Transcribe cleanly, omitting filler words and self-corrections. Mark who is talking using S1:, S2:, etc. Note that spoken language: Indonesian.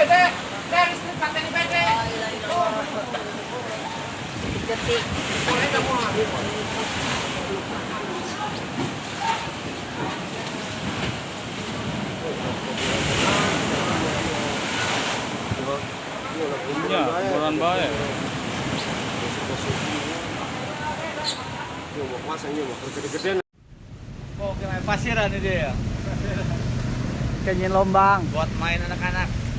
S1: Dek. Dek, listrik paten di bete.
S2: Detik.
S1: Boleh kamu habis.
S3: Ya, bulan baik.
S4: Oh, kayak pasiran ini dia ya.
S2: Kanyin lombang.
S4: Buat main anak-anak.